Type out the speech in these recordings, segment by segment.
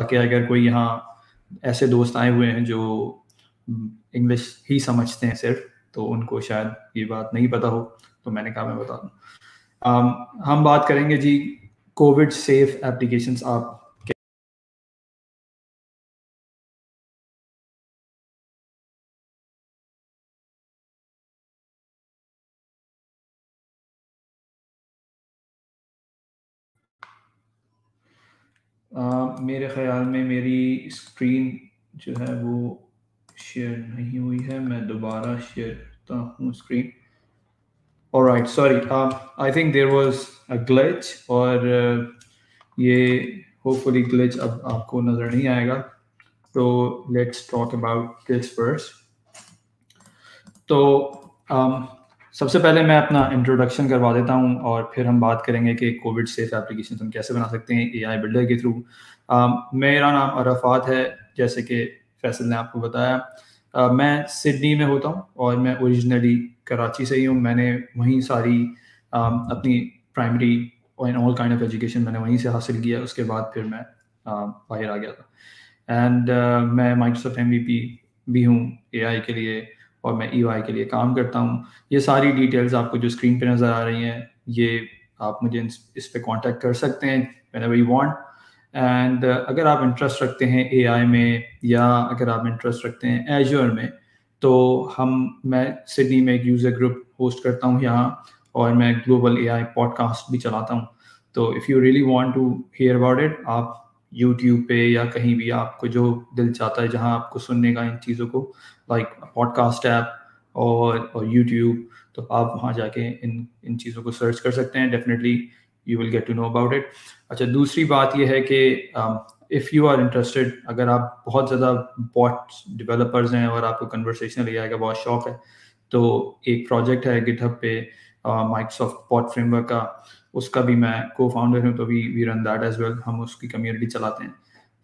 कि अगर कोई यहाँ ऐसे दोस्त आए हुए हैं जो इंग्लिश ही समझते हैं सिर्फ, तो उनको शायद ये बात नहीं पता हो, तो मैंने कहा मैं बता दूँ। हम बात करेंगे जी कोविड सेफ एप्लीकेशंस आप मेरे ख़्याल में मेरी स्क्रीन जो है वो शेयर नहीं हुई है, मैं दोबारा शेयर करता हूँ screen. Alright, sorry, I think there was a glitch, और ये होपफुली ग्लिच अब आपको नज़र नहीं आएगा। तो let's talk about this first. तो सबसे पहले मैं अपना इंट्रोडक्शन करवा देता हूँ और फिर हम बात करेंगे कि कोविड सेफ एप्लीकेशन हम कैसे बना सकते हैं एआई बिल्डर के थ्रू। मेरा नाम अरफात है, जैसे कि फैसल ने आपको बताया। मैं सिडनी में होता हूँ और मैं ओरिजिनली कराची से ही हूँ। मैंने वहीं सारी अपनी primary and all kind of education मैंने वहीं से हासिल किया। उसके बाद फिर मैं बाहर आ गया था। एंड मैं माइक्रोसॉफ्ट MVP भी हूँ एआई के लिए, और मैं EY के लिए काम करता हूँ। ये सारी डिटेल्स आपको जो स्क्रीन पे नज़र आ रही हैं, ये आप मुझे इस पे कांटेक्ट कर सकते हैं व्हेनेवर यू वांट। एंड अगर आप इंटरेस्ट रखते हैं AI में, या अगर आप इंटरेस्ट रखते हैं एज्योर में, तो मैं सिडनी में एक यूज़र ग्रुप होस्ट करता हूँ यहाँ, और मैं ग्लोबल AI पॉडकास्ट भी चलाता हूँ। तो if you really want to hear about it, आप यूट्यूब पे या कहीं भी आपको जो दिल चाहता है जहाँ आपको सुनने का इन चीज़ों को, लाइक पॉडकास्ट ऐप और यूट्यूब, तो आप वहाँ जाके इन इन चीज़ों को सर्च कर सकते हैं। Definitely you will get to know about it. अच्छा, दूसरी बात ये है कि इफ़ यू आर इंटरेस्टेड, अगर आप बहुत ज़्यादा बॉट डेवलपर्स हैं और आपको कन्वर्सेशनल एआई का बहुत शौक है, तो एक प्रोजेक्ट है गिटहब पे माइक्रोसॉफ्ट बॉट फ्रेमवर्क का, उसका भी मैं को फाउंडर हूँ, तो we run that as well. हम उसकी कम्युनिटी चलाते हैं।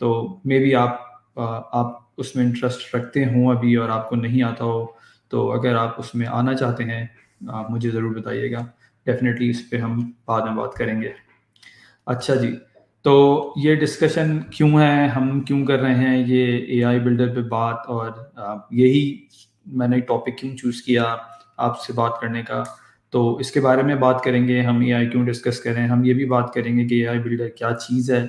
तो मे बी आप उसमें इंटरेस्ट रखते हों अभी और आपको नहीं आता हो, तो अगर आप उसमें आना चाहते हैं, आप मुझे ज़रूर बताइएगा। डेफिनेटली इस पे हम बाद में बात करेंगे। अच्छा जी, तो ये डिस्कशन क्यों है, हम क्यों कर रहे हैं ये एआई बिल्डर पे बात, और यही मैंने टॉपिक क्यों चूज़ किया आपसे बात करने का, तो इसके बारे में बात करेंगे। हम एआई क्यों डिस्कस कर रहे हैं, हम ये भी बात करेंगे कि एआई बिल्डर क्या चीज़ है,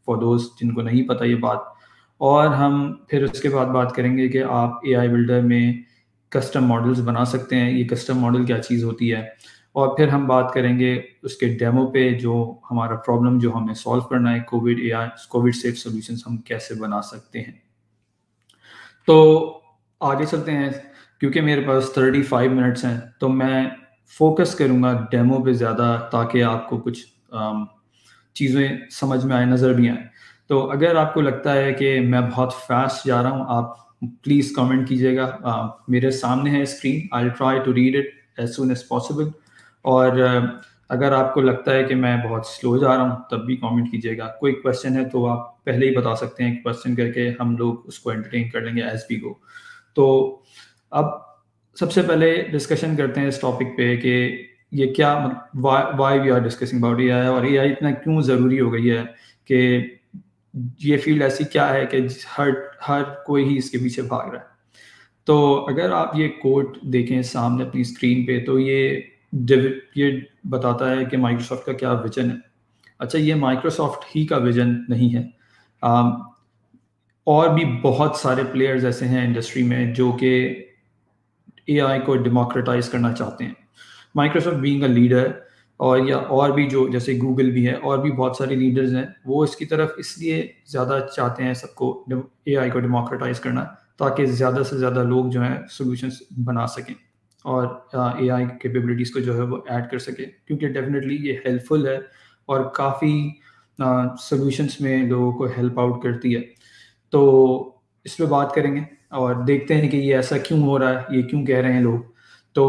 फॉर दोस्त जिनको नहीं पता ये बात। और हम फिर उसके बाद बात करेंगे कि आप एआई बिल्डर में कस्टम मॉडल्स बना सकते हैं, ये कस्टम मॉडल क्या चीज़ होती है। और फिर हम बात करेंगे उसके डेमो पे, जो हमारा प्रॉब्लम जो हमें सॉल्व करना है, कोविड सेफ सॉल्यूशंस हम कैसे बना सकते हैं। तो आगे चलते हैं, क्योंकि मेरे पास 35 मिनट्स हैं, तो मैं फोकस करूंगा डेमो पे ज़्यादा, ताकि आपको कुछ चीज़ें समझ में आए, नज़र भी आए। तो अगर आपको लगता है कि मैं बहुत फास्ट जा रहा हूँ, आप प्लीज़ कमेंट कीजिएगा। मेरे सामने है screen, I will try to read it as soon as possible. और अगर आपको लगता है कि मैं बहुत स्लो जा रहा हूँ, तब भी कमेंट कीजिएगा। कोई क्वेश्चन है तो आप पहले ही बता सकते हैं, क्वेश्चन करके हम लोग उसको एंटरटेन कर लेंगे एज वी गो। तो अब सबसे पहले डिस्कशन करते हैं इस टॉपिक पे कि ये क्या, why we are discussing about AI, और एआई इतना क्यों ज़रूरी हो गई है कि ये फील्ड ऐसी क्या है कि हर हर कोई ही इसके पीछे भाग रहा है। तो अगर आप ये कोट देखें सामने अपनी स्क्रीन पे, तो ये बताता है कि माइक्रोसॉफ्ट का क्या विजन है। अच्छा, ये माइक्रोसॉफ्ट ही का विजन नहीं है। आम, और भी बहुत सारे प्लेयर्स ऐसे हैं इंडस्ट्री में जो कि एआई को डेमोक्रेटाइज करना चाहते हैं। माइक्रोसॉफ्ट बीइंग अ लीडर, और भी जो जैसे गूगल भी है, और भी बहुत सारे लीडर्स हैं, वो इसकी तरफ इसलिए ज़्यादा चाहते हैं सबको एआई को डेमोक्रेटाइज करना, ताकि ज़्यादा से ज़्यादा लोग जो हैं सॉल्यूशंस बना सकें और एआई कैपेबिलिटीज़ को जो है वो ऐड कर सकें, क्योंकि डेफिनेटली ये हेल्पफुल है और काफ़ी सॉल्यूशंस में लोगों को हेल्प आउट करती है। तो इस पे बात करेंगे और देखते हैं कि ये ऐसा क्यों हो रहा है, ये क्यों कह रहे हैं लोग। तो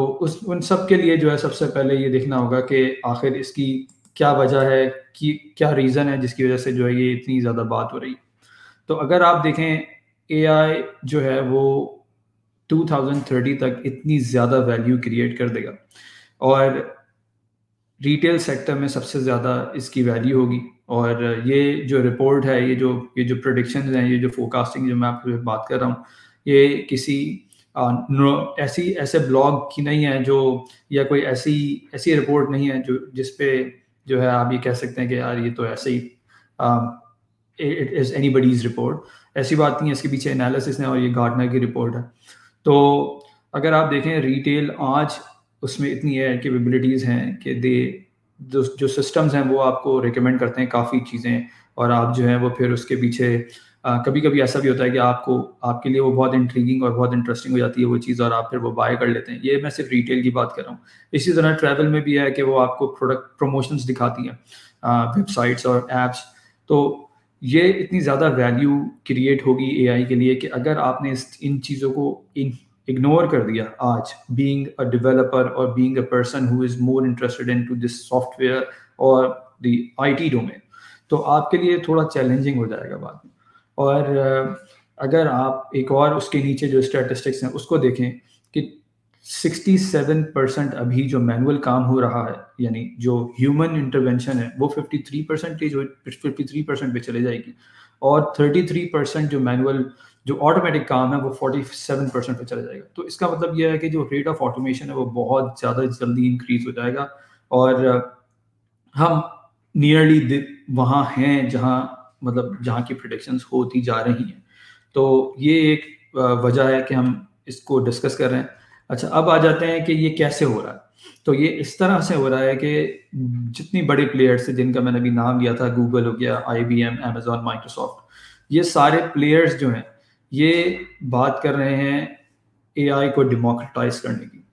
उन सब के लिए जो है सबसे पहले ये देखना होगा कि आखिर इसकी क्या वजह है, कि क्या रीज़न है जिसकी वजह से जो है ये इतनी ज़्यादा बात हो रही है। तो अगर आप देखें, एआई जो है वो 2030 तक इतनी ज़्यादा वैल्यू क्रिएट कर देगा, और रिटेल सेक्टर में सबसे ज़्यादा इसकी वैल्यू होगी, और ये जो रिपोर्ट है, ये जो प्रेडिक्शंस हैं, ये जो फोरकास्टिंग जो मैं आपसे बात कर रहा हूँ, ये किसी ऐसे ब्लॉग की नहीं है जो, या कोई ऐसी रिपोर्ट नहीं है जो जिस पे जो है आप ये कह सकते हैं कि यार ये तो ऐसे ही इट इज़ एनीबडीज रिपोर्ट। ऐसी बात नहीं है, इसके पीछे एनालिसिस है और ये गार्टनर की रिपोर्ट है। तो अगर आप देखें रिटेल आज उसमें इतनी है कैपेबिलिटीज़ हैं कि जो सिस्टम्स हैं वो आपको रिकमेंड करते हैं काफ़ी चीज़ें, और आप जो है वो फिर उसके पीछे कभी कभी ऐसा भी होता है कि आपके लिए वो बहुत इंट्रीगिंग और बहुत इंटरेस्टिंग हो जाती है वो चीज़, और आप फिर वो बाय कर लेते हैं। ये मैं सिर्फ रिटेल की बात कर रहा हूँ। इसी तरह ट्रैवल में भी है कि वो आपको प्रोडक्ट प्रमोशंस दिखाती हैं वेबसाइट्स और एप्स। तो ये इतनी ज़्यादा वैल्यू क्रिएट होगी एआई के लिए कि अगर आपने इन चीज़ों को इग्नोर कर दिया आज, बीइंग अ डेवलपर और being a person who is more interested in to this software और द आईटी डोमेन, तो आपके लिए थोड़ा चैलेंजिंग हो जाएगा बाद में। और अगर आप एक और उसके नीचे जो स्टैटिस्टिक्स हैं उसको देखें कि 67% अभी जो मैनुअल काम हो रहा है, यानी जो ह्यूमन इंटरवेंशन है, वो 53% पे चले जाएगी, और 33% जो मैनुअल जो ऑटोमेटिक काम है वो 47% पे चला जाएगा। तो इसका मतलब यह है कि जो रेट ऑफ ऑटोमेशन है वो बहुत ज़्यादा जल्दी इंक्रीज हो जाएगा, और हम नियरली वहाँ हैं जहाँ मतलब जहाँ की प्रेडिक्शंस होती जा रही हैं। तो ये एक वजह है कि हम इसको डिस्कस कर रहे हैं। अच्छा, अब आ जाते हैं कि ये कैसे हो रहा है। तो ये इस तरह से हो रहा है कि जितनी बड़े प्लेयर्स थे जिनका मैंने अभी नाम लिया था, गूगल हो गया, IBM, Amazon, माइक्रोसॉफ्ट, ये सारे प्लेयर्स जो हैं ये बात कर रहे हैं AI को डेमोक्रेटाइज करने की,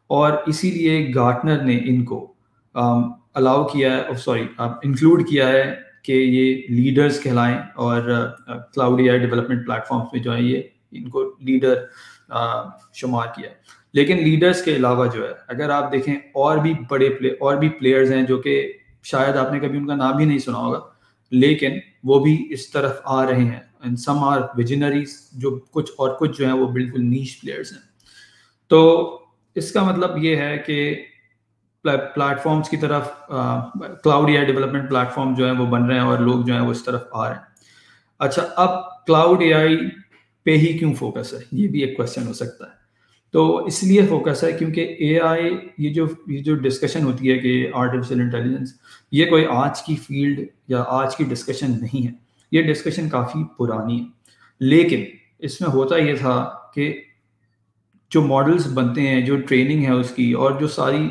और इसीलिए गार्टनर ने इनको अलाउ किया है, सॉरी इंक्लूड किया है कि ये लीडर्स कहलाएं, और क्लाउड AI डेवलपमेंट प्लेटफॉर्म्स में जो है ये इनको लीडर शुमार किया है। लेकिन लीडर्स के अलावा जो है अगर आप देखें और भी प्लेयर्स हैं जो कि शायद आपने कभी उनका नाम भी नहीं सुना होगा, लेकिन वो भी इस तरफ आ रहे हैं। एंड सम आर विजनरीज, जो कुछ जो है वो बिल्कुल नीश प्लेयर्स हैं। तो इसका मतलब ये है कि प्लेटफॉर्म्स की तरफ क्लाउड AI डेवलपमेंट प्लेटफॉर्म जो है वो बन रहे हैं और लोग जो है वो इस तरफ आ रहे हैं। अच्छा, अब क्लाउड AI पे ही क्यों फोकस है, ये भी एक क्वेश्चन हो सकता है। तो इसलिए फोकस है क्योंकि AI, ये जो डिस्कशन होती है कि आर्टिफिशियल इंटेलिजेंस, ये कोई आज की फील्ड या आज की डिस्कशन नहीं है, ये डिस्कशन काफ़ी पुरानी है। लेकिन इसमें होता ये था कि जो मॉडल्स बनते हैं, जो ट्रेनिंग है उसकी, और जो सारी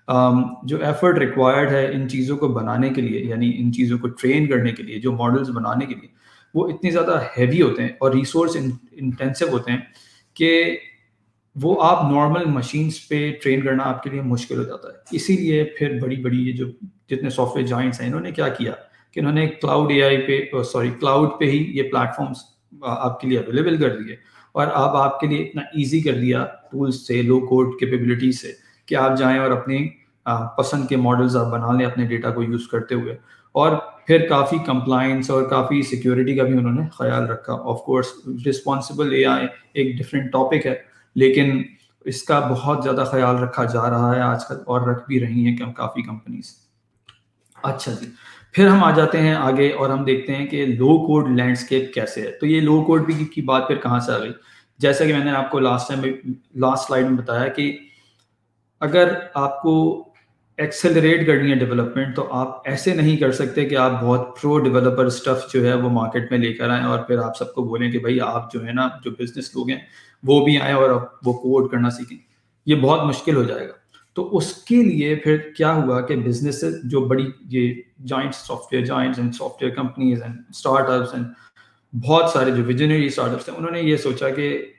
जो एफर्ट रिक्वायर्ड है इन चीज़ों को बनाने के लिए, यानी इन चीज़ों को ट्रेन करने के लिए, जो मॉडल्स बनाने के लिए, वो इतने ज़्यादा हैवी होते हैं और रिसोर्स इंटेंसिव होते हैं कि वो आप नॉर्मल मशीन्स पे ट्रेन करना आपके लिए मुश्किल हो जाता है। इसीलिए फिर बड़ी-बड़ी ये जो जितने सॉफ्टवेयर जायंट्स हैं, इन्होंने क्या किया कि इन्होंने क्लाउड पे ही ये प्लेटफॉर्म्स आपके लिए अवेलेबल कर दिए, और अब आपके लिए इतना ईजी कर दिया टूल्स से, लो कोड कैपेबिलिटी से, कि आप जाएं और अपनी पसंद के मॉडल्स आप बना लें अपने डेटा को यूज़ करते हुए। और फिर काफ़ी कंप्लायंस और काफ़ी सिक्योरिटी का भी उन्होंने ख्याल रखा। ऑफ कोर्स रिस्पॉन्सिबल AI एक डिफरेंट टॉपिक है, लेकिन इसका बहुत ज़्यादा ख्याल रखा जा रहा है आजकल, और रख भी रही हैं काफ़ी कंपनीज। अच्छा जी, फिर हम आ जाते हैं आगे और हम देखते हैं कि लो कोड लैंडस्केप कैसे है। तो ये लो कोड भी की बात फिर कहाँ से आ गई? जैसा कि मैंने आपको लास्ट स्लाइड में बताया कि अगर आपको एक्सेलरेट करनी है डेवलपमेंट, तो आप ऐसे नहीं कर सकते कि आप बहुत प्रो डेवलपर स्टफ जो है वो मार्केट में लेकर आएँ और फिर आप सबको बोलें कि भाई आप जो है ना, जो बिजनेस लोग हैं वो भी आएँ और वो कोड करना सीखें। ये बहुत मुश्किल हो जाएगा। तो उसके लिए फिर क्या हुआ कि बिजनेसेस जो बड़ी ये software giants and software companies and startups and बहुत सारे जो विजनरी स्टार्टअप्स हैं, उन्होंने ये सोचा कि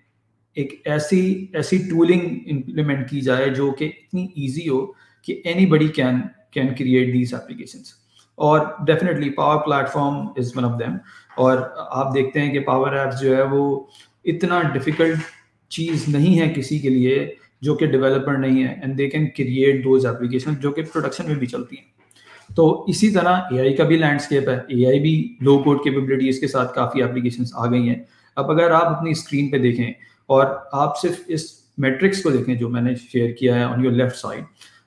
एक ऐसी टूलिंग इम्प्लीमेंट की जाए जो कि इतनी ईजी हो कि anybody can create these applications, और definitely power platform is one of them. और आप देखते हैं कि पावर एप्स जो है वो इतना डिफिकल्ट चीज़ नहीं है किसी के लिए जो कि डेवलपर नहीं है, and they can create those application जो कि प्रोडक्शन में भी चलती हैं। तो इसी तरह AI का भी लैंडस्केप है। AI भी लो कोड कैपेबिलिटीज के साथ काफ़ी एप्लीकेशंस आ गई हैं। अब अगर आप अपनी स्क्रीन पे देखें और आप सिर्फ इस मैट्रिक्स को देखें जो मैंने शेयर किया है ऑन योर लेफ्ट साइड,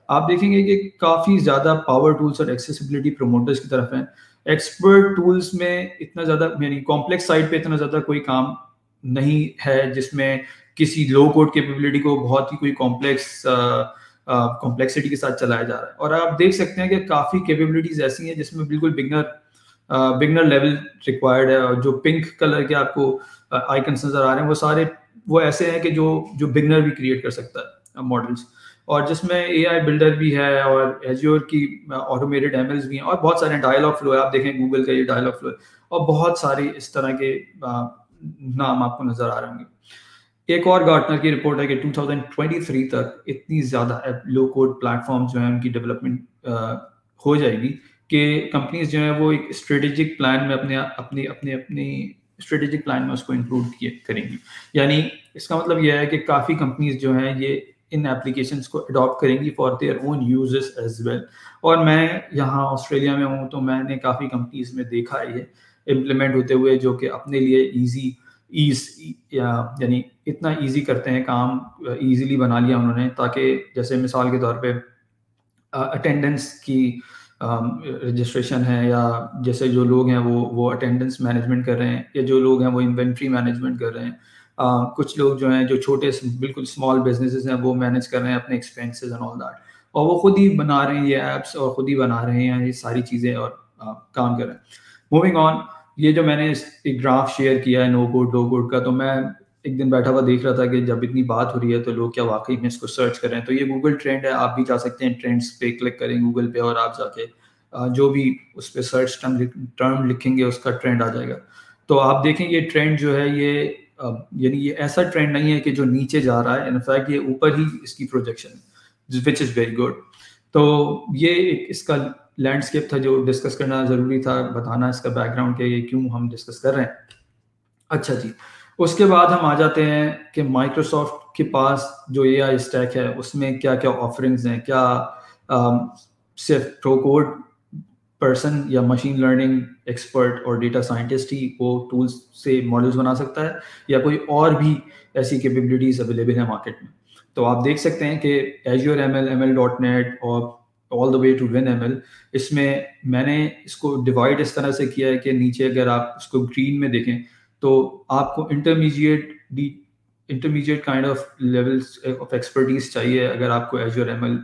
आप देखेंगे कि काफ़ी ज़्यादा पावर टूल्स और एक्सेसिबिलिटी प्रोमोटर्स की तरफ हैं। एक्सपर्ट टूल्स में इतना ज़्यादा यानी कॉम्प्लेक्स साइड पे इतना ज़्यादा कोई काम नहीं है जिसमें किसी लो कोड कैपेबिलिटी को बहुत ही कोई कॉम्प्लेक्सिटी के साथ चलाया जा रहा है। और आप देख सकते हैं कि काफ़ी कैपेबिलिटीज ऐसी हैं जिसमें बिल्कुल बिगनर लेवल रिक्वायर्ड है, और जो पिंक कलर के आपको आइकन्स नज़र आ रहे हैं वो सारे वो ऐसे हैं कि जो बिगनर भी क्रिएट कर सकता है मॉडल्स, और जिसमें AI बिल्डर भी है और एज्योर की ऑटोमेटेड एमएल्स भी हैं और बहुत सारे डायलॉग फ्लो है। आप देखें गूगल का ये डायलॉग फ्लो है और बहुत सारे इस तरह के नाम आपको नजर आ रहे होंगे। एक और गार्टनर की रिपोर्ट है कि 2023 तक इतनी ज़्यादा लो कोड प्लेटफॉर्म जो है उनकी डेवलपमेंट हो जाएगी कि कंपनीज जो है वो एक स्ट्रेटेजिक प्लान में अपनी स्ट्रेटेजिक प्लान में उसको इंक्लूड करेंगी। यानी इसका मतलब यह है कि काफ़ी कंपनीज जो हैं ये इन एप्लीकेशंस को अडॉप्ट करेंगी for their own uses as well. और मैं यहाँ ऑस्ट्रेलिया में हूँ तो मैंने काफ़ी कंपनीज में देखा है ये इम्प्लीमेंट होते हुए, जो कि अपने लिए यानी इतना इजी करते हैं काम, इजीली बना लिया उन्होंने, ताकि जैसे मिसाल के तौर पे अटेंडेंस की रजिस्ट्रेशन है, या जैसे जो लोग हैं वो अटेंडेंस मैनेजमेंट कर रहे हैं, या जो लोग हैं वो इन्वेंट्री मैनेजमेंट कर रहे हैं, कुछ लोग जो हैं जो छोटे बिल्कुल स्मॉल बिजनेसेस हैं वो मैनेज कर रहे हैं अपने एक्सपेंसेस एंड ऑल दैट, और वो खुद ही बना रहे हैं ये ऐप्स और खुद ही बना रहे हैं ये सारी चीज़ें और काम कर रहे हैं। मूविंग ऑन, ये जो मैंने एक ग्राफ शेयर किया है नो कोड लो कोड का, तो मैं एक दिन बैठा हुआ देख रहा था कि जब इतनी बात हो रही है तो लोग क्या वाकई में इसको सर्च कर रहे हैं। तो ये गूगल ट्रेंड है, आप भी जा सकते हैं ट्रेंड्स पे क्लिक करें गूगल पे और आप जाके जो भी उस पर सर्च टर्म लिखेंगे उसका ट्रेंड आ जाएगा। तो आप देखें ये ट्रेंड जो है ये यानी ये ऐसा ट्रेंड नहीं है कि जो नीचे जा रहा है, इनफैक्ट ये ऊपर ही इसकी प्रोजेक्शन है, विच इज़ वेरी गुड। तो ये इसका लैंडस्केप था जो डिस्कस करना ज़रूरी था, बताना इसका बैकग्राउंड के ये क्यों हम डिस्कस कर रहे हैं। अच्छा जी, उसके बाद हम आ जाते हैं कि माइक्रोसॉफ्ट के पास जो AI स्टैक है उसमें क्या क्या ऑफरिंग्स हैं। क्या सिर्फ प्रो कोड पर्सन या मशीन लर्निंग एक्सपर्ट और डेटा साइंटिस्ट ही वो टूल्स से मॉडल्स बना सकता है, या कोई और भी ऐसी कैपेबिलिटीज अवेलेबल है मार्केट में। तो आप देख सकते हैं कि एज्योर ML, ML.NET और all the way to WinML, इसमें मैंने इसको डिवाइड इस तरह से किया है कि नीचे अगर आप इसको ग्रीन में देखें तो आपको intermediate kind of levels of expertise चाहिए अगर आपको एज्योर ML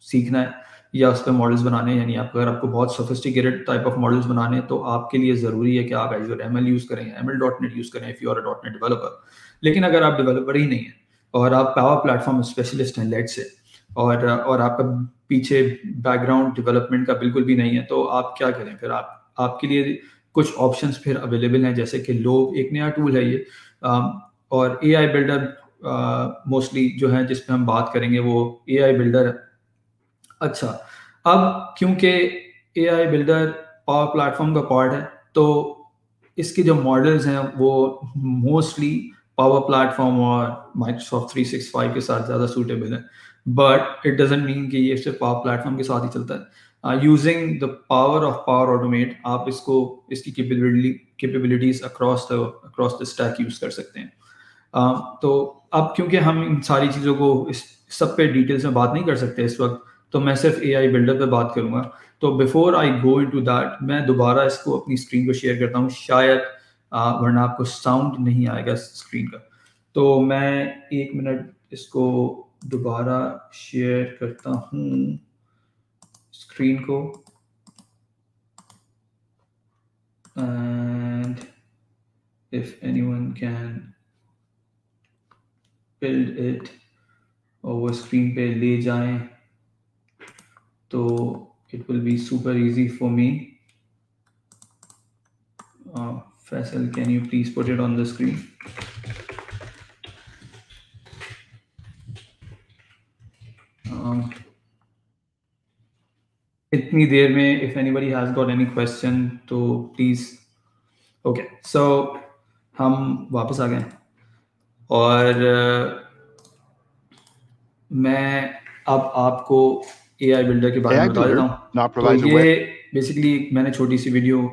सीखना है या उस पर मॉडल्स बनाने हैं। यानी अगर आपको बहुत सोफिस्टिकेटेड टाइप ऑफ मॉडल्स बनाने हैं तो आपके लिए ज़रूरी है कि आप एज्योर ML यूज़ करें, ML.NET यूज़ करें if you are a .NET developer. लेकिन अगर आप डेवलपर ही नहीं हैं और आप पावर प्लेटफॉर्म स्पेशलिस्ट हैं लेट से, और आपका पीछे बैकग्राउंड डेवलपमेंट का बिल्कुल भी नहीं है, तो आप क्या करें फिर? आपके लिए कुछ ऑप्शंस फिर अवेलेबल हैं, जैसे कि लोग एक नया टूल है ये, और AI बिल्डर मोस्टली जो है जिस पे हम बात करेंगे वो AI बिल्डर है। अच्छा, अब क्योंकि AI बिल्डर पावर प्लेटफॉर्म का पार्ट है तो इसके जो मॉडल्स हैं वो मोस्टली पावर प्लेटफॉर्म और माइक्रोसॉफ्ट 365 के साथ ज़्यादा सूटेबल है, बट इट डजेंट मीन कि ये सिर्फ पावर प्लेटफॉर्म के साथ ही चलता है। Using the power of power automate आप इसकी capabilities across the stack use कर सकते हैं। तो अब क्योंकि हम इन सारी चीज़ों को इस सब पे डिटेल्स में बात नहीं कर सकते इस वक्त, तो मैं सिर्फ AI बिल्डर पे बात करूंगा। तो before I go into that मैं दोबारा इसको अपनी स्क्रीन को शेयर करता हूँ, शायद वरना आपको साउंड नहीं आएगा स्क्रीन का। तो मैं 1 मिनट इसको दोबारा शेयर करता हूँ स्क्रीन को, and if anyone can build it और वो स्क्रीन पे ले जाएं तो it will be super easy for me. Faisal, can you please put it on the screen? इतनी देर में if anybody has got any question तो please. Okay, so हम वापस आ गए और मैं अब आपको AI बिल्डर के बारे में बता देता हूँ। तो ये बेसिकली मैंने छोटी सी वीडियो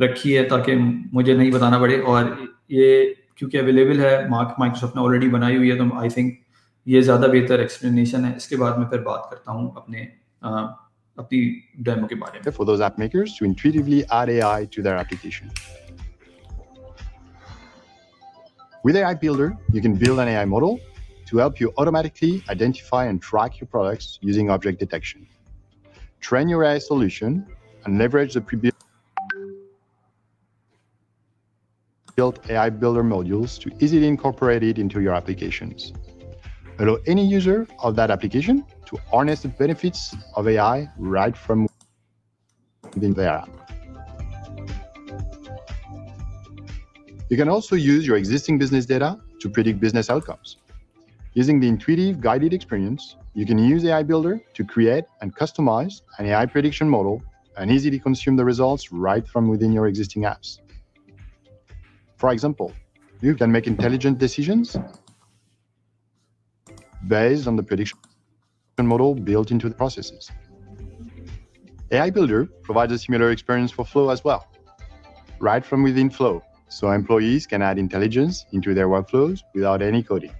रखी है ताकि मुझे नहीं बताना पड़े, और ये क्योंकि अवेलेबल है माइक्रोसॉफ्ट ने ऑलरेडी बनाई हुई है, तो आई थिंक ये ज़्यादा बेहतर एक्सप्लेनेशन है। इसके बाद मैं फिर बात करता हूँ अपने अपनी डेमो के बारे में। For those app makers to intuitively add AI to their application. With AI Builder, you can build an AI model to help you automatically identify and track your products using object detection. Train your AI solution and leverage the pre-built AI Builder modules to easily incorporate it into your applications. Allow any user of that application to harness the benefits of AI right from within their app. You can also use your existing business data to predict business outcomes. Using the intuitive guided experience, you can use AI Builder to create and customize an AI prediction model and easily consume the results right from within your existing apps. For example, you can make intelligent decisions based on the prediction model built into the processes. AI Builder provides a similar experience for Flow as well, right from within Flow, so employees can add intelligence into their workflows without any coding.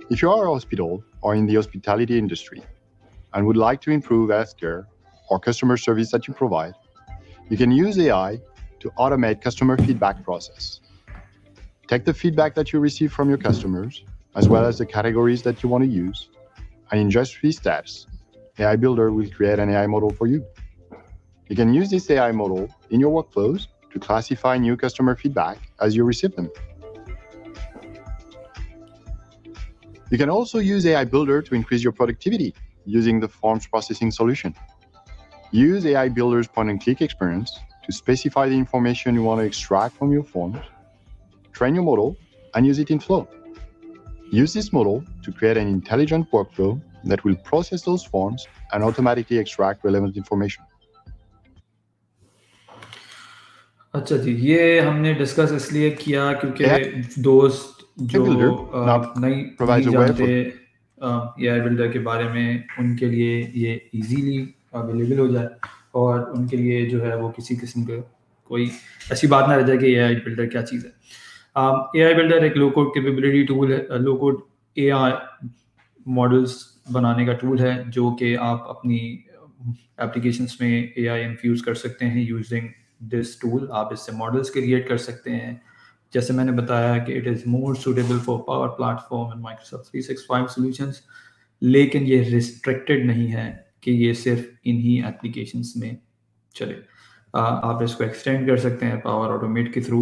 If you are a hospital or in the hospitality industry and would like to improve healthcare or customer service that you provide, you can use AI to automate customer feedback process. Take the feedback that you receive from your customers, as well as the categories that you want to use, and in just 3 steps, AI Builder will create an AI model for you. You can use this AI model in your workflows to classify new customer feedback as you receive them. You can also use AI Builder to increase your productivity using the forms processing solution. Use AI Builder's point-and-click experience to specify the information you want to extract from your forms, train your model, and use it in Flow. Use this model to create an intelligent workflow that will process those forms and automatically extract relevant information. अच्छा जी, ये हमने discuss इसलिए किया क्योंकि दोस्त जो नहीं जानते AI बिल्डर के बारे में, उनके लिए ये इजीली अवेलेबल हो जाए और उनके लिए जो है वो किसी किस्म का कोई ऐसी बात ना रह जाए कि AI बिल्डर क्या चीज़ है। AI बिल्डर एक लो कोड कैपेबिलिटी टूल है, लो कोड AI मॉडल्स बनाने का टूल है जो कि आप अपनी एप्लीकेशंस में AI इन्फ्यूज़ कर सकते हैं यूजिंग दिस टूल। आप इससे मॉडल्स क्रिएट कर सकते हैं। जैसे मैंने बताया कि it is more suitable for power platform and Microsoft 365 solutions, लेकिन ये रिस्ट्रिक्टेड नहीं है कि ये सिर्फ इन्हीं एप्लीकेशंस में चले। आप इसको एक्सटेंड कर सकते हैं पावर ऑटोमेट के थ्रू।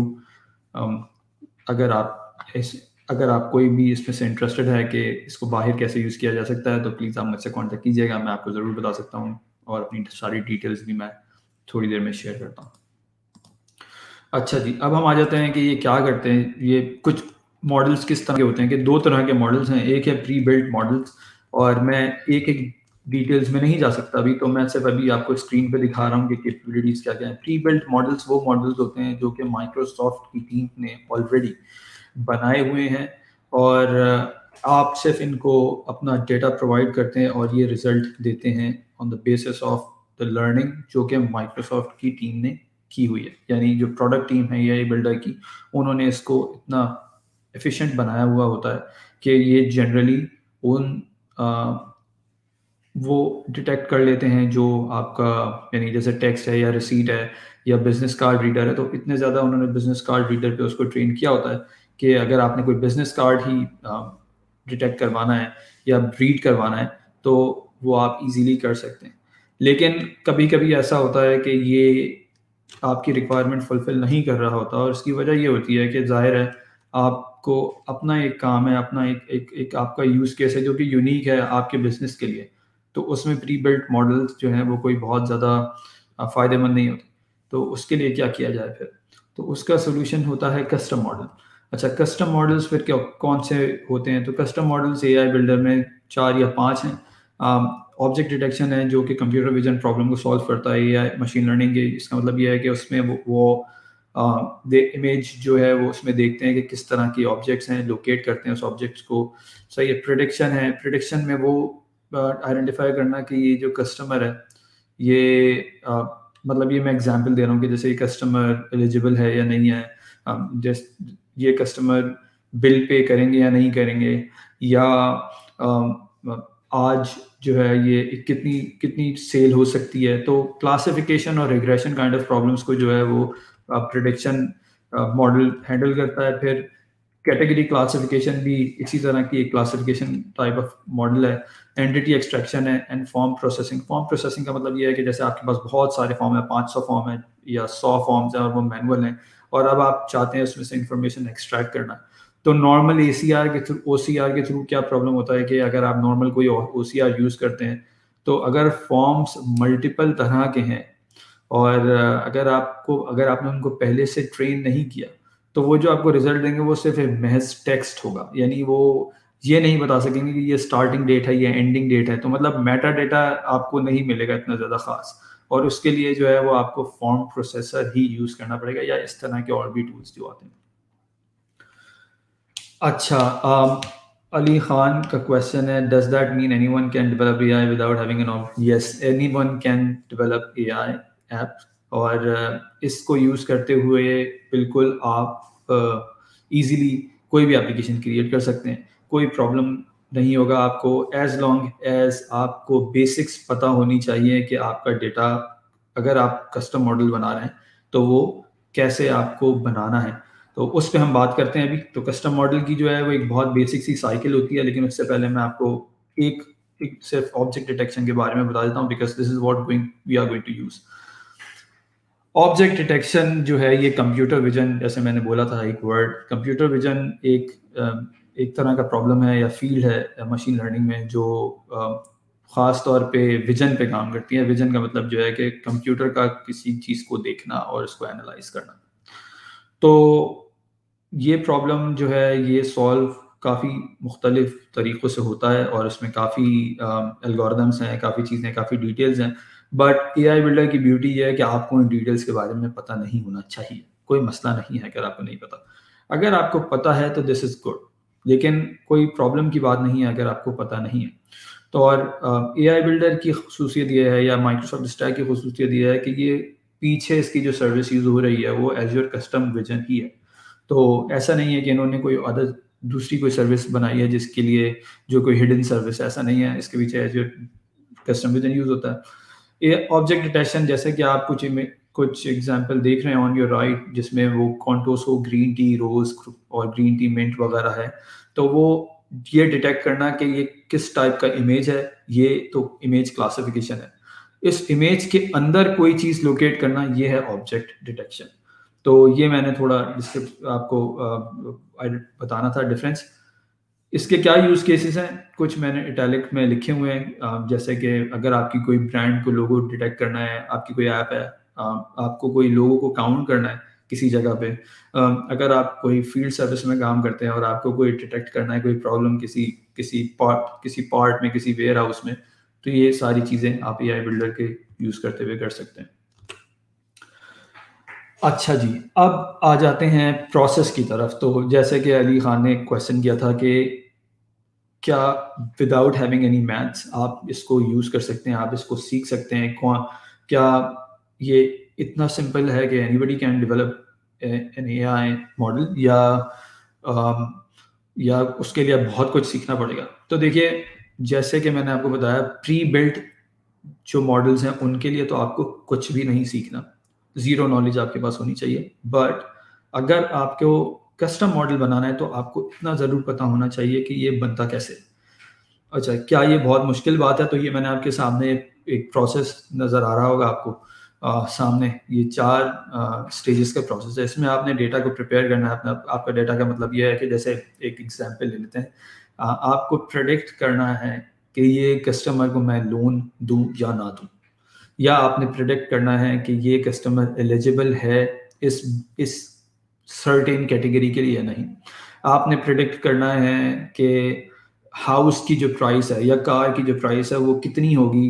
अगर आप कोई भी इसमें से इंटरेस्टेड है कि इसको बाहर कैसे यूज़ किया जा सकता है तो प्लीज़ आप मुझसे कॉन्टैक्ट कीजिएगा, मैं आपको ज़रूर बता सकता हूँ और अपनी सारी डिटेल्स भी मैं थोड़ी देर में शेयर करता हूँ। अच्छा जी, अब हम आ जाते हैं कि ये क्या करते हैं। ये कुछ मॉडल्स किस तरह के होते हैं कि 2 तरह के मॉडल्स हैं। एक है प्री बिल्ट मॉडल्स, और मैं एक डिटेल्स में नहीं जा सकता अभी, तो मैं सिर्फ अभी आपको स्क्रीन पे दिखा रहा हूँ कि कैपेबिलिटीज़ क्या क्या हैं। प्री बिल्ट मॉडल्स वो मॉडल्स होते हैं जो कि माइक्रोसॉफ्ट की टीम ने ऑलरेडी बनाए हुए हैं और आप सिर्फ इनको अपना डेटा प्रोवाइड करते हैं और ये रिजल्ट देते हैं on the basis of the learning जो कि माइक्रोसॉफ्ट की टीम ने की हुई है। यानी जो प्रोडक्ट टीम है AI बिल्डर की, उन्होंने इसको इतना एफिशिएंट बनाया हुआ होता है कि ये जनरली वो डिटेक्ट कर लेते हैं जो आपका, यानी जैसे टेक्स्ट है या रिसीट है या बिजनेस कार्ड रीडर है, तो इतने ज़्यादा उन्होंने बिजनेस कार्ड रीडर पे उसको ट्रेन किया होता है कि अगर आपने कोई बिजनेस कार्ड ही डिटेक्ट करवाना है या रीड करवाना है तो वो आप इजीली कर सकते हैं। लेकिन कभी कभी ऐसा होता है कि ये आपकी रिक्वायरमेंट फुलफिल नहीं कर रहा होता, और इसकी वजह ये होती है कि जाहिर है आपको अपना एक काम है, अपना एक आपका यूज़ केस है जो कि यूनिक है आपके बिजनेस के लिए, तो उसमें प्री बिल्ट मॉडल्स जो हैं वो कोई बहुत ज़्यादा फ़ायदेमंद नहीं होते। तो उसके लिए क्या किया जाए फिर? तो उसका सोल्यूशन होता है कस्टम मॉडल। अच्छा, कस्टम मॉडल्स फिर क्या कौन से होते हैं? तो कस्टम मॉडल्स AI बिल्डर में 4 या 5 हैं। ऑब्जेक्ट डिटेक्शन है जो कि कंप्यूटर विजन प्रॉब्लम को सॉल्व करता है AI मशीन लर्निंग के। इसका मतलब ये है कि उसमें वो इमेज जो है वो उसमें देखते हैं कि किस तरह की ऑब्जेक्ट्स हैं, लोकेट करते हैं उस ऑब्जेक्ट्स को। सही है। प्रेडिक्शन है, प्रेडिक्शन में वो आइडेंटिफाई करना कि ये जो कस्टमर है ये मतलब ये मैं एग्जांपल दे रहा हूँ कि जैसे ये कस्टमर एलिजिबल है या नहीं है, जैसे ये कस्टमर बिल पे करेंगे या नहीं करेंगे, या आज जो है ये कितनी कितनी सेल हो सकती है। तो क्लासिफिकेशन और रिग्रेशन काइंड ऑफ प्रॉब्लम्स को जो है वो प्रेडिक्शन मॉडल हैंडल करता है। फिर कैटेगरी क्लासिफिकेशन भी इसी तरह की एक क्लासिफिकेशन टाइप ऑफ मॉडल है। एंटिटी एक्सट्रैक्शन है and form processing. Form processing का मतलब ये है कि जैसे आपके पास बहुत सारे फॉर्म है, 500 फॉर्म है या 100 फॉर्म्स हैं और वो मैनुअल हैं, और अब आप चाहते हैं उसमें से इंफॉर्मेशन एक्सट्रैक्ट करना। तो नॉर्मल ACR के थ्रू, OCR के थ्रू क्या प्रॉब्लम होता है कि अगर आप नॉर्मल कोई OCR यूज़ करते हैं, तो अगर फॉर्म्स मल्टीपल तरह के हैं और अगर आपने उनको पहले से ट्रेन नहीं किया, तो वो जो आपको रिजल्ट देंगे वो सिर्फ एक महज टेक्स्ट होगा। यानी वो ये नहीं बता सकेंगे कि ये स्टार्टिंग डेट है, ये एंडिंग डेट है। तो मतलब मेटा डेटा आपको नहीं मिलेगा इतना ज़्यादा खास, और उसके लिए जो है वो आपको फॉर्म प्रोसेसर ही यूज़ करना पड़ेगा या इस तरह के और भी टूल्स जो आते हैं। अच्छा, अली खान का क्वेश्चन है, does that mean anyone can develop AI without having an option? Yes, anyone can develop AI app, और इसको यूज़ करते हुए बिल्कुल आप इजीली कोई भी एप्लीकेशन क्रिएट कर सकते हैं। कोई प्रॉब्लम नहीं होगा आपको, एज लॉन्ग एज आपको बेसिक्स पता होनी चाहिए कि आपका डेटा, अगर आप कस्टम मॉडल बना रहे हैं तो वो कैसे आपको बनाना है। तो उस पर हम बात करते हैं अभी। तो कस्टम मॉडल की जो है वो एक बहुत बेसिक सी साइकिल होती है, लेकिन उससे पहले मैं आपको एक सिर्फ ऑब्जेक्ट डिटेक्शन के बारे में बता देता हूँ, because this is what we are going to use. Object detection जो है ये कंप्यूटर विजन, जैसे मैंने बोला था एक वर्ड, कंप्यूटर विजन एक तरह का प्रॉब्लम है या फील्ड है मशीन लर्निंग में, जो ख़ास तौर पे विजन पे काम करती है। विजन का मतलब जो है कि कंप्यूटर का किसी चीज़ को देखना और उसको एनालाइज करना। तो ये प्रॉब्लम जो है ये सॉल्व काफ़ी मुख्तलिफ तरीक़ों से होता है, और इसमें काफ़ी एल्गोरिदम्स हैं, काफ़ी चीज़ें, काफ़ी डिटेल्स हैं। बट AI बिल्डर की ब्यूटी ये है कि आपको इन डिटेल्स के बारे में पता नहीं होना चाहिए। कोई मसला नहीं है अगर आपको नहीं पता। अगर आपको पता है तो दिस इज़ गुड, लेकिन कोई प्रॉब्लम की बात नहीं है अगर आपको पता नहीं है। तो और AI बिल्डर की खसूसियत ये है, या माइक्रोसॉफ्ट स्टैक की खसूसियत ये है कि ये पीछे इसकी जो सर्विस यूज़ हो रही है वो एज़्योर कस्टम विजन ही है। तो ऐसा नहीं है कि इन्होंने कोई अदर दूसरी कोई सर्विस बनाई है जिसके लिए जो कोई हिडन सर्विस, ऐसा नहीं है। इसके पीछे एज़्योर कस्टम विजन यूज़ होता है। ये ऑब्जेक्ट डिटेक्शन, जैसे कि आप कुछ एग्जांपल देख रहे हैं ऑन योर राइट, जिसमें वो कॉन्टोसो ग्रीन टी रोज और ग्रीन टी मिंट वगैरह है, तो वो ये डिटेक्ट करना कि ये किस टाइप का इमेज है, ये तो इमेज क्लासिफिकेशन है। इस इमेज के अंदर कोई चीज़ लोकेट करना, ये है ऑब्जेक्ट डिटेक्शन। तो ये मैंने थोड़ा आपको बताना था डिफरेंस। इसके क्या यूज़ केसेस हैं, कुछ मैंने इटैलिक में लिखे हुए हैं। जैसे कि अगर आपकी कोई ब्रांड को लोगो डिटेक्ट करना है, आपकी कोई ऐप है, आपको कोई लोगो को काउंट करना है किसी जगह पे, अगर आप कोई फील्ड सर्विस में काम करते हैं और आपको कोई डिटेक्ट करना है कोई प्रॉब्लम किसी पार्ट में, किसी वेयर हाउस में, तो ये सारी चीज़ें आप AI बिल्डर के यूज़ करते हुए कर सकते हैं। अच्छा जी, अब आ जाते हैं प्रोसेस की तरफ। तो जैसे कि अली खान ने क्वेश्चन किया था कि क्या विदाउट हैविंग एनी मैथ्स आप इसको यूज़ कर सकते हैं, आप इसको सीख सकते हैं? क्या ये इतना सिंपल है कि anybody can develop an AI model, या उसके लिए बहुत कुछ सीखना पड़ेगा? तो देखिए, जैसे कि मैंने आपको बताया, प्री बिल्ट जो मॉडल्स हैं उनके लिए तो आपको कुछ भी नहीं सीखना, ज़ीरो नॉलेज आपके पास होनी चाहिए। बट अगर आपको कस्टम मॉडल बनाना है तो आपको इतना ज़रूर पता होना चाहिए कि ये बनता कैसे। अच्छा, क्या ये बहुत मुश्किल बात है? तो ये मैंने आपके सामने एक प्रोसेस नज़र आ रहा होगा आपको सामने, ये 4 स्टेजेस का प्रोसेस है। इसमें आपने डेटा को प्रिपेयर करना है। आपका डेटा का मतलब ये है कि जैसे एक एग्जांपल ले लेते हैं, आपको प्रेडिक्ट करना है कि ये कस्टमर को मैं लोन दूं या ना दूं, या आपने प्रेडिक्ट करना है कि ये कस्टमर एलिजिबल है इस सर्टेन कैटेगरी के लिए, नहीं। आपने प्रेडिक्ट करना है कि हाउस की जो प्राइस है या कार की जो प्राइस है वो कितनी होगी,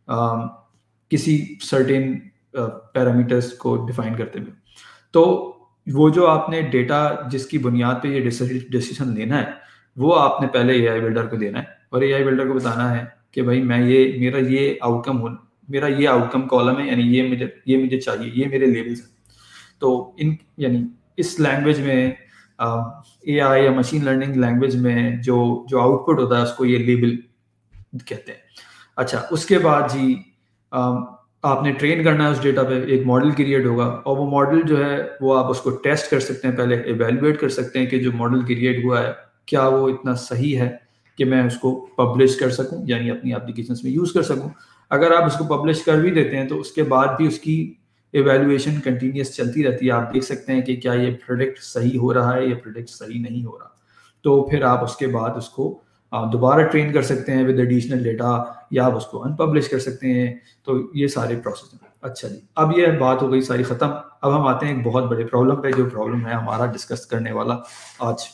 किसी सर्टेन पैरामीटर्स को डिफाइन करते हुए। तो वो जो आपने डेटा जिसकी बुनियाद पे ये डिसीजन लेना है, वो आपने पहले AI बिल्डर को देना है, और AI बिल्डर को बताना है कि भाई मेरा ये आउटकम कॉलम है, यानी ये मुझे चाहिए, ये मेरे लेवल्स हैं। तो यानी इस लैंग्वेज में, AI या मशीन लर्निंग लैंग्वेज में जो आउटपुट होता है उसको ये लेबल कहते हैं। अच्छा, उसके बाद जी आपने ट्रेन करना है उस डेटा पे, एक मॉडल क्रिएट होगा और वो मॉडल जो है वो आप उसको टेस्ट कर सकते हैं, पहले एवेलुएट कर सकते हैं कि जो मॉडल क्रिएट हुआ है क्या वो इतना सही है कि मैं उसको पब्लिश कर सकूं, यानी अपनी एप्लीकेशंस में यूज़ कर सकूं। अगर आप उसको पब्लिश कर भी देते हैं तो उसके बाद भी उसकी एवेलुएशन कंटिन्यूस चलती रहती है। आप देख सकते हैं कि क्या ये प्रोडक्ट सही हो रहा है या प्रोडक्ट सही नहीं हो रहा, तो फिर आप उसके बाद उसको दोबारा ट्रेन कर सकते हैं विद एडिशनल डेटा, या आप उसको अनपब्लिश कर सकते हैं। तो ये सारे प्रोसेस हैं। अच्छा जी, अब ये बात हो गई सारी ख़त्म। अब हम आते हैं एक बहुत बड़े प्रॉब्लम पे, जो प्रॉब्लम है हमारा डिस्कस करने वाला आज,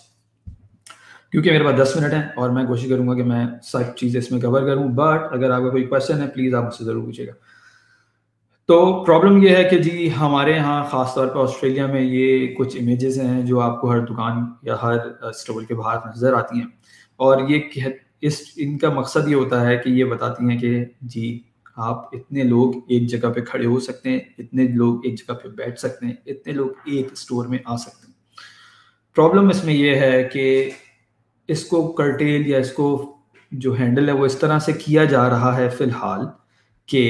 क्योंकि मेरे पास 10 मिनट हैं और मैं कोशिश करूंगा कि मैं सब चीज़ें इसमें कवर करूं। बट अगर आपका कोई क्वेश्चन है प्लीज़ आप मुझसे ज़रूर पूछिएगा। तो प्रॉब्लम ये है कि जी हमारे यहाँ ख़ास तौर पर ऑस्ट्रेलिया में ये कुछ इमेजेस हैं जो आपको हर दुकान या हर स्टोर के बाहर नज़र आती हैं, और ये इनका मकसद ये होता है कि ये बताती हैं कि जी आप इतने लोग एक जगह पे खड़े हो सकते हैं, इतने लोग एक जगह पे बैठ सकते हैं, इतने लोग एक स्टोर में आ सकते हैं। प्रॉब्लम इसमें यह है कि इसको कर्टेल या इसको जो हैंडल है वो इस तरह से किया जा रहा है फ़िलहाल कि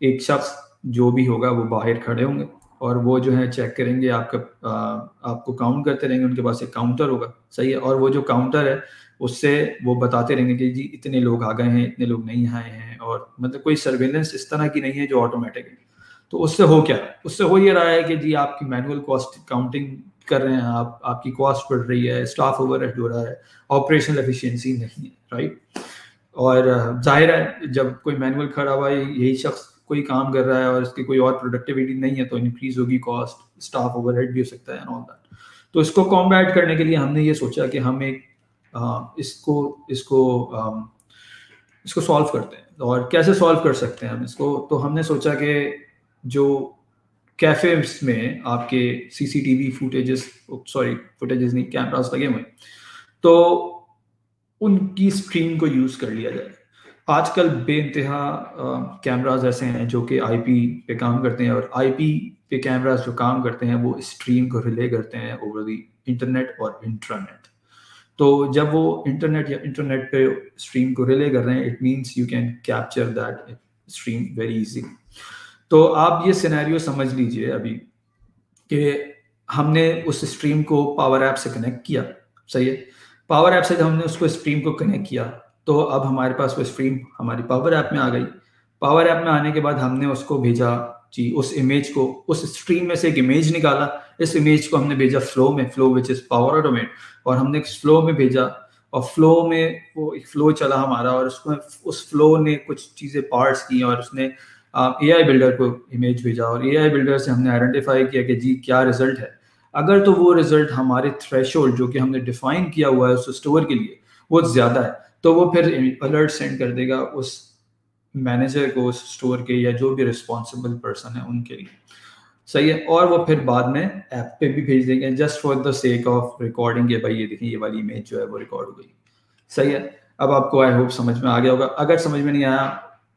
एक शख्स जो भी होगा वो बाहर खड़े होंगे और वो जो है चेक करेंगे, आपको काउंट करते रहेंगे। उनके पास एक काउंटर होगा, सही है, और वो जो काउंटर है उससे वो बताते रहेंगे कि जी इतने लोग आ गए हैं, इतने लोग नहीं आए हैं, और मतलब कोई सर्वेलेंस इस तरह की नहीं है जो ऑटोमेटिक है। तो उससे हो क्या, उससे हो ये रहा है कि जी आपकी मैनुअल कॉस्ट काउंटिंग कर रहे हैं आप, आपकी कॉस्ट बढ़ रही है, स्टाफ ओवरहेड हो रहा है, ऑपरेशनल एफिशिएंसी नहीं है, राइट। और जाहिर है जब कोई मैनुअल खड़ा हुआ है, यही शख्स कोई काम कर रहा है और इसकी कोई और प्रोडक्टिविटी नहीं है, तो इंक्रीज होगी कॉस्ट, स्टाफ ओवरहेड भी हो सकता है एंड ऑल दैट। तो इसको कॉम्बैट करने के लिए हमने ये सोचा कि हम एक इसको सॉल्व करते हैं। और कैसे सॉल्व कर सकते हैं हम इसको, तो हमने सोचा कि जो कैफेज में आपके सीसीटीवी फुटेजेस नहीं, कैमरास लगे हुए, तो उनकी स्ट्रीम को यूज़ कर लिया जाए। आजकल बेइंतहा कैमरास ऐसे हैं जो कि आईपी पे काम करते हैं, और आईपी पे कैमरास जो काम करते हैं वो स्ट्रीम को रिले करते हैं ओवर द इंटरनेट और इंट्रानेट। तो जब वो इंटरनेट पे स्ट्रीम को रिले कर रहे हैं, it means you can capture that stream very easily. तो आप ये सिनेरियो समझ लीजिए अभी कि हमने उस स्ट्रीम को पावर ऐप से कनेक्ट किया, सही है। पावर ऐप से जब हमने उसको स्ट्रीम को कनेक्ट किया तो अब हमारे पास वो स्ट्रीम हमारी पावर ऐप में आ गई। पावर ऐप में आने के बाद हमने उसको भेजा जी, उस इमेज को, उस स्ट्रीम में से एक इमेज निकाला, इस इमेज को हमने भेजा फ्लो में, flow which is power automate, और हमने फ्लो में भेजा, और फ्लो में वो एक फ्लो चला हमारा, और उसमें उस फ्लो ने कुछ चीज़ें पार्ट्स की, और उसने एआई बिल्डर को इमेज भेजा, और एआई बिल्डर से हमने आइडेंटिफाई किया कि जी क्या रिजल्ट है। अगर तो वो रिजल्ट हमारे थ्रेशोल्ड जो कि हमने डिफाइन किया हुआ है उस स्टोर के लिए वो ज़्यादा है, तो वो फिर अलर्ट सेंड कर देगा उस मैनेजर को, उस स्टोर के या जो भी रिस्पॉन्सिबल पर्सन है उनके लिए, सही है। और वो फिर बाद में ऐप पे भी भेज देंगे just for the sake of recording के भाई ये देखिए ये वाली इमेज जो है वो रिकॉर्ड हो गई, सही है। अब आपको आई होप समझ में आ गया होगा। अगर समझ में नहीं आया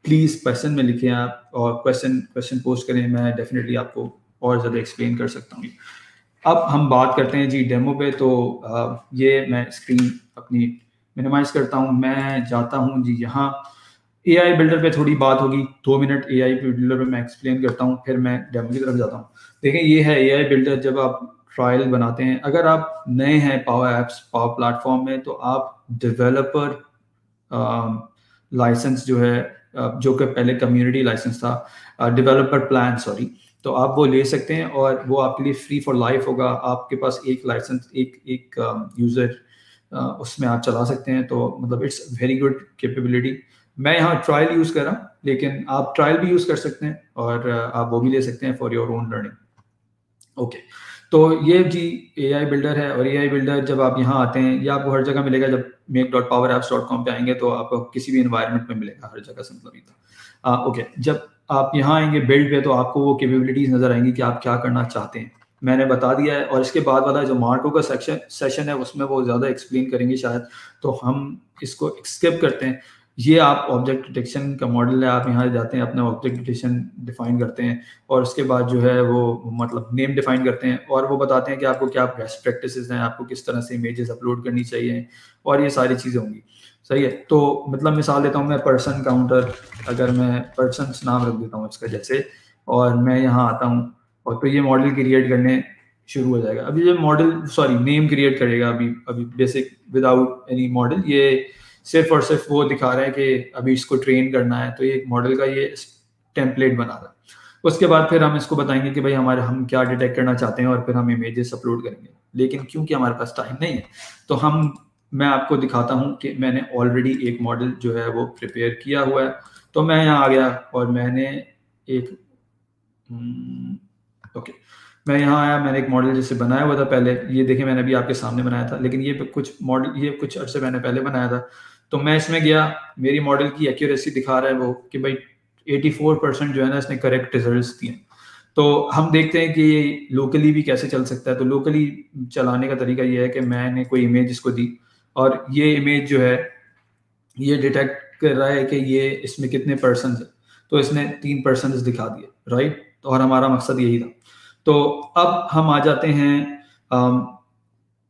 प्लीज़ क्वेश्चन में लिखें आप, और क्वेश्चन पोस्ट करें, मैं डेफिनेटली आपको और ज़्यादा एक्सप्लेन कर सकता हूँ। अब हम बात करते हैं जी डेमो पे। तो ये मैं स्क्रीन अपनी मिनिमाइज करता हूँ, मैं जाता हूँ जी यहाँ एआई बिल्डर पे थोड़ी बात होगी, 2 मिनट एआई बिल्डर पे मैं एक्सप्लेन करता हूँ, फिर मैं डेमो की तरफ जाता हूँ। देखें ये है एआई बिल्डर। जब आप ट्रायल बनाते हैं, अगर आप नए हैं पावर ऐप्स पावर प्लेटफॉर्म में, तो आप डेवलपर लाइसेंस जो है, जो कि पहले कम्युनिटी लाइसेंस था, डेवलपर प्लान सॉरी, तो आप वो ले सकते हैं और वो आपके लिए फ्री फॉर लाइफ होगा। आपके पास एक लाइसेंस, एक यूज़र उसमें आप चला सकते हैं। तो मतलब इट्स वेरी गुड कैपेबिलिटी। मैं यहाँ ट्रायल यूज़ कर रहा हूँ, लेकिन आप ट्रायल भी यूज़ कर सकते हैं और आप वो भी ले सकते हैं for your own learning. Okay, तो ये जी एआई बिल्डर है। और एआई बिल्डर जब आप यहाँ आते हैं, ये आपको हर जगह मिलेगा। जब make.powerapps.com पे आएंगे तो आपको किसी भी इन्वायरमेंट में मिलेगा, हर जगह से मतलब ये था। ओके, जब आप यहाँ आएंगे बिल्ड पे, तो आपको वो कैपेबिलिटीज नजर आएंगी कि आप क्या करना चाहते हैं। मैंने बता दिया है, और इसके बाद वाला जो मार्को का सेशन है उसमें वो ज़्यादा एक्सप्लेन करेंगे शायद, तो हम इसको स्किप करते हैं। ये आप ऑब्जेक्ट डिटेक्शन का मॉडल है, आप यहाँ जाते हैं, अपना ऑब्जेक्ट डिटेक्शन डिफाइन करते हैं और उसके बाद जो है वो मतलब नेम डिफाइन करते हैं और वो बताते हैं कि आपको क्या बेस्ट प्रैक्टिसेस हैं, आपको किस तरह से इमेजेस अपलोड करनी चाहिए और ये सारी चीज़ें होंगी। सही है। तो मतलब मिसाल देता हूँ मैं, पर्सन काउंटर, अगर मैं पर्सन नाम रख देता हूँ इसका जैसे, और मैं यहाँ आता हूँ और तो ये मॉडल क्रिएट करने शुरू हो जाएगा। अभी ये मॉडल नेम क्रिएट करेगा अभी बेसिक विदाउट एनी मॉडल। ये सिर्फ और सिर्फ वो दिखा रहा है कि अभी इसको ट्रेन करना है, तो ये मॉडल का ये टेम्पलेट बना रहा है। उसके बाद फिर हम इसको बताएंगे कि भाई हम क्या डिटेक्ट करना चाहते हैं और फिर हम इमेजेस अपलोड करेंगे। लेकिन क्योंकि हमारे पास टाइम नहीं है तो मैं आपको दिखाता हूँ कि मैंने ऑलरेडी एक मॉडल जो है वो प्रिपेयर किया हुआ है। तो मैं यहाँ आ गया और मैंने एक मैं यहाँ आया, मैंने एक मॉडल जैसे बनाया हुआ था पहले, ये देखिए मैंने अभी आपके सामने बनाया था, लेकिन ये कुछ अर्से मैंने पहले बनाया था। तो मैं इसमें गया, मेरी मॉडल की एक्यूरेसी दिखा रहा है वो कि भाई 84% जो है ना इसने करेक्ट रिजल्ट्स दिए। तो हम देखते हैं कि ये लोकली भी कैसे चल सकता है। तो लोकली चलाने का तरीका ये है कि मैंने कोई इमेज इसको दी और ये इमेज जो है ये डिटेक्ट कर रहा है कि ये इसमें कितने पर्सन है, तो इसने 3% दिखा दिए, राइट। और हमारा मकसद यही था। तो अब हम आ जाते हैं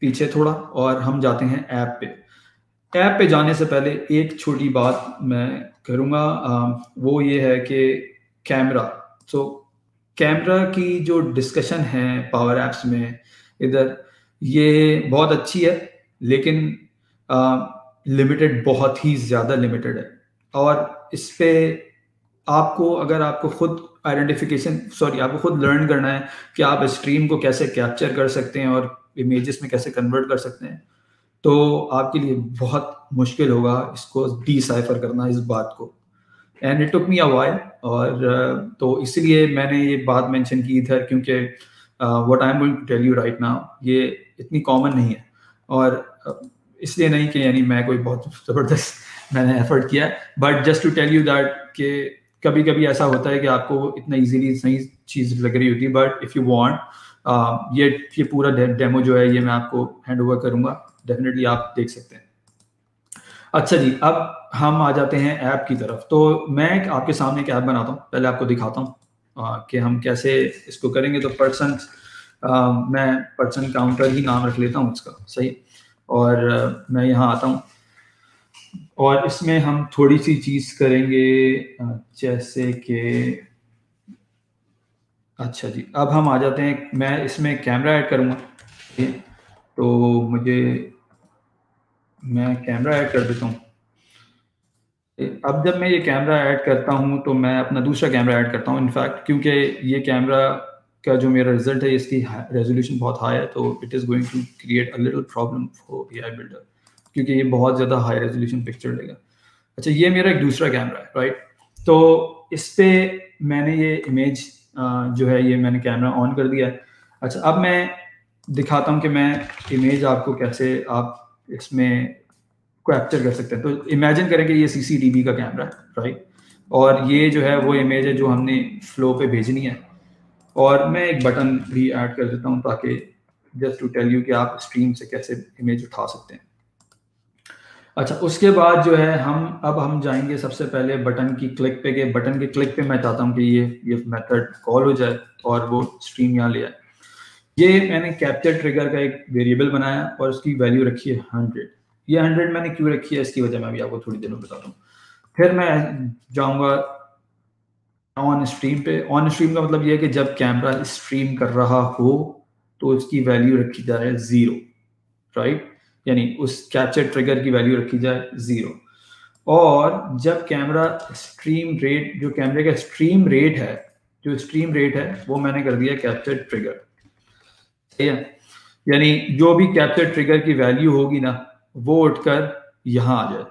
पीछे थोड़ा और हम जाते हैं ऐप पे। ऐप पे जाने से पहले एक छोटी बात मैं करूँगा, वो ये है कि कैमरा। तो कैमरा की जो डिस्कशन है पावर एप्स में इधर, ये बहुत अच्छी है, लेकिन लिमिटेड, बहुत ही ज़्यादा लिमिटेड है। और इस पे अगर आपको खुद आपको खुद लर्न करना है कि आप स्ट्रीम को कैसे कैप्चर कर सकते हैं और इमेजेस में कैसे कन्वर्ट कर सकते हैं, तो आपके लिए बहुत मुश्किल होगा इसको डिसाइफर करना, इस बात को। And it took me a while. और तो इसलिए मैंने ये बात मेंशन की इधर, क्योंकि what I am going to tell you right now ये इतनी कॉमन नहीं है। और इसलिए नहीं कि यानी मैं कोई बहुत ज़बरदस्त मैंने एफर्ट किया, but just to tell you that कि कभी कभी ऐसा होता है कि आपको इतना इजीली सही चीज़ लग रही होती है, बट इफ़ यू वांट ये पूरा डेमो जो है ये मैं आपको हैंड ओवर करूँगा, डेफिनेटली आप देख सकते हैं। अच्छा जी, अब हम आ जाते हैं ऐप की तरफ। तो मैं आपके सामने एक ऐप बनाता हूँ, पहले आपको दिखाता हूँ कि हम कैसे इसको करेंगे। तो मैं पर्सन काउंटर ही नाम रख लेता हूँ इसका, सही। और मैं यहाँ आता हूँ और इसमें हम थोड़ी सी चीज़ करेंगे, जैसे कि अच्छा जी, अब हम आ जाते हैं, मैं इसमें कैमरा ऐड करूँगा। तो मैं कैमरा ऐड कर देता हूँ। अब जब मैं ये कैमरा ऐड करता हूँ तो मैं अपना दूसरा कैमरा ऐड करता हूँ। इनफैक्ट क्योंकि ये कैमरा का जो मेरा रिजल्ट है इसकी रेजोल्यूशन बहुत हाई है, तो it is going to create a little problem for AI builder, क्योंकि ये बहुत ज़्यादा हाई रेजोल्यूशन पिक्चर लेगा। अच्छा, ये मेरा एक दूसरा कैमरा है, राइट। तो इस पर मैंने ये इमेज जो है ये मैंने कैमरा ऑन कर दिया है। अच्छा, अब मैं दिखाता हूँ कि मैं इमेज आपको कैसे आप इसमें कैप्चर कर सकते हैं। तो इमेजिन करें कि ये CCTV का कैमरा है, राइट। और ये जो है वो इमेज है जो हमने फ्लो पे भेजनी है। और मैं एक बटन भी ऐड कर देता हूँ ताकि जस्ट टू टेल यू कि आप स्ट्रीम से कैसे इमेज उठा सकते हैं। अच्छा, उसके बाद जो है हम जाएंगे सबसे पहले बटन की क्लिक पे, के बटन के क्लिक पे मैं चाहता हूँ कि ये मेथड कॉल हो जाए और वो स्ट्रीम यहाँ ले आए। ये मैंने कैप्चर ट्रिगर का एक वेरिएबल बनाया और उसकी वैल्यू रखी है 100। ये 100 मैंने क्यों रखी है इसकी वजह मैं अभी आपको थोड़ी देर में बताता हूँ। फिर मैं जाऊँगा ऑन स्ट्रीम पे। ऑन स्ट्रीम का मतलब ये है कि जब कैमरा स्ट्रीम कर रहा हो तो उसकी वैल्यू रखी जाए 0, राइट। यानी उस कैप्चर ट्रिगर की वैल्यू रखी जाए 0। और जब कैमरा स्ट्रीम रेट, जो कैमरे का स्ट्रीम रेट है वो मैंने कर दिया कैप्चर ट्रिगर, सही है। यानी जो भी कैप्चर ट्रिगर की वैल्यू होगी ना वो उठकर यहाँ आ जाए।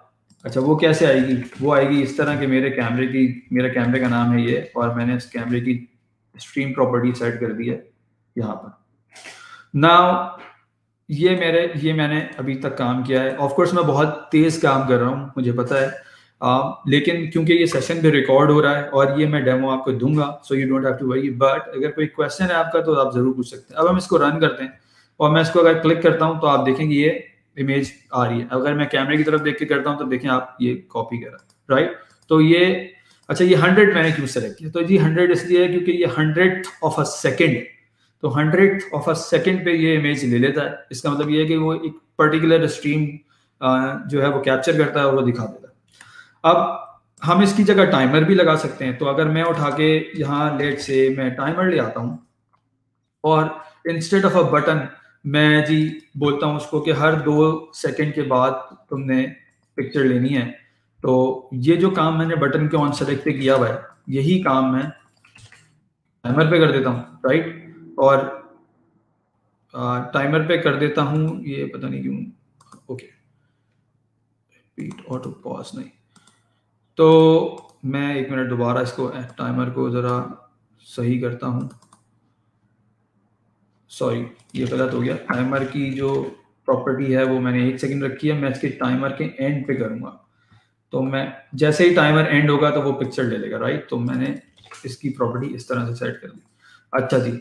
अच्छा, वो कैसे आएगी? वो आएगी इस तरह कि मेरे कैमरे का नाम है ये, और मैंने इस कैमरे की स्ट्रीम प्रॉपर्टी सेट कर दी है यहाँ पर। नाउ ये मैंने अभी तक काम किया है। ऑफ कोर्स मैं बहुत तेज काम कर रहा हूँ, मुझे पता है, लेकिन क्योंकि ये सेशन भी रिकॉर्ड हो रहा है और ये मैं डेमो आपको दूंगा, so you don't have to worry. But अगर कोई क्वेश्चन है आपका तो आप जरूर पूछ सकते हैं। अब हम इसको रन करते हैं और मैं इसको अगर क्लिक करता हूँ तो आप देखेंगे ये इमेज आ रही है। अगर मैं कैमरे की तरफ देख के करता हूँ तो देखें आप, ये कॉपी कर रहा है, राइट। तो ये अच्छा, ये 100 मैंने क्यों सेलेक्ट किया, तो जी 100 इसलिए है क्योंकि ये 100th ऑफ अ सेकेंड, तो 100th ऑफ अ सेकेंड पे ये इमेज ले लेता है। इसका मतलब ये है कि वो एक पर्टिकुलर स्ट्रीम जो है वो कैप्चर करता है और वो दिखा देता है। अब हम इसकी जगह टाइमर भी लगा सकते हैं। तो अगर मैं उठा के यहाँ लेट से मैं टाइमर ले आता हूँ और इंस्टेड ऑफ अ बटन मैं जी बोलता हूँ उसको कि हर 2 सेकंड के बाद तुमने पिक्चर लेनी है, तो ये जो काम मैंने बटन के ऑन सेलेक्ट पे किया हुआ है, यही काम मैं टाइमर पे कर देता हूँ, राइट। और टाइमर पे कर देता हूँ, ये पता नहीं क्यों, ओके, रिपीट ऑटो पॉज नहीं, तो मैं 1 मिनट दोबारा इसको टाइमर को ज़रा सही करता हूँ। सॉरी, ये गलत हो गया। टाइमर की जो प्रॉपर्टी है वो मैंने 1 सेकंड रखी है, मैं इसके टाइमर के एंड पे करूँगा। तो मैं जैसे ही टाइमर एंड होगा तो वो पिक्चर ले लेगा, राइट। तो मैंने इसकी प्रॉपर्टी इस तरह से सेट कर दी। अच्छा जी,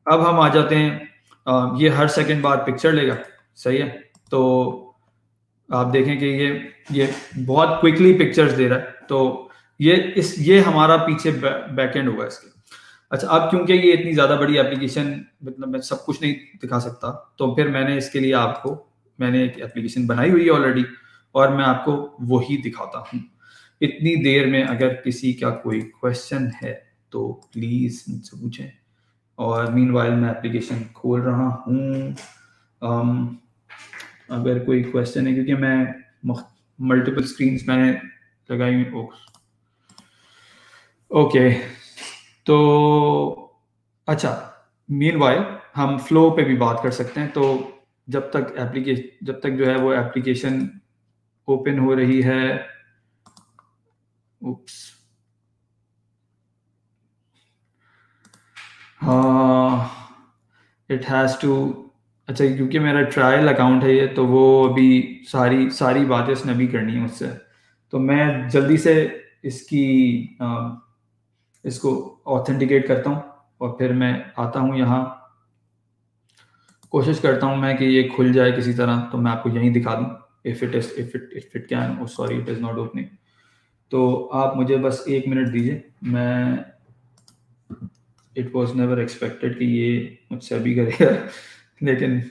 अब हम आ जाते हैं, ये हर सेकंड बाद पिक्चर लेगा, सही है। तो आप देखें कि ये बहुत क्विकली पिक्चर्स दे रहा है। तो ये हमारा पीछे बैक एंड होगा इसके। अच्छा, अब क्योंकि ये इतनी ज़्यादा बड़ी एप्लीकेशन, मतलब मैं सब कुछ नहीं दिखा सकता, तो फिर मैंने इसके लिए मैंने एक एप्लीकेशन बनाई हुई है ऑलरेडी, और मैं आपको वही दिखाता हूँ। इतनी देर में अगर किसी का कोई क्वेश्चन है तो प्लीज़ मुझसे पूछें। और मीनवाइल मैं एप्लीकेशन खोल रहा हूँ। अगर कोई क्वेश्चन है, क्योंकि मैं मल्टीपल स्क्रीन्स मैंने लगाई हुई। ओके, तो अच्छा, मीनवाइल हम फ्लो पे भी बात कर सकते हैं। तो जब तक जो है वो एप्लीकेशन ओपन हो रही है, इट हैज़ टू, अच्छा क्योंकि मेरा ट्रायल अकाउंट है ये, तो वो अभी सारी बातें उसने अभी करनी है मुझसे। तो मैं जल्दी से इसको ऑथेंटिकेट करता हूँ और फिर मैं आता हूँ यहाँ, कोशिश करता हूँ मैं कि ये खुल जाए किसी तरह, तो मैं आपको यहीं दिखा दूँ। If it can, oh sorry, it is not opening. तो आप मुझे बस 1 मिनट दीजिए। मैं इट वॉज नेवर एक्सपेक्टेड कि ये मुझसे अभी करेगा लेकिन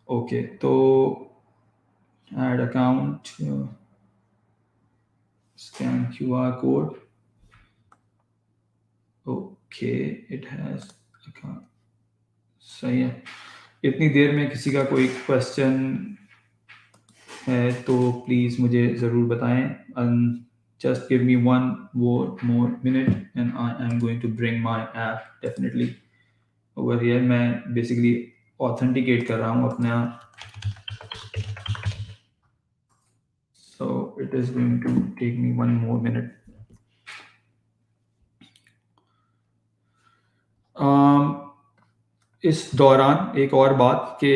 ओके, तो add account, scan QR code, okay, it has account, सही है। इतनी देर में किसी का कोई क्वेश्चन है तो प्लीज़ मुझे ज़रूर बताएं। Just give me 1 more minute and I am going to bring my app definitely over here. मैं basically authenticate कर रहा हूँ अपने आप, so it is going to take me 1 more minute. इस दौरान एक और बात कि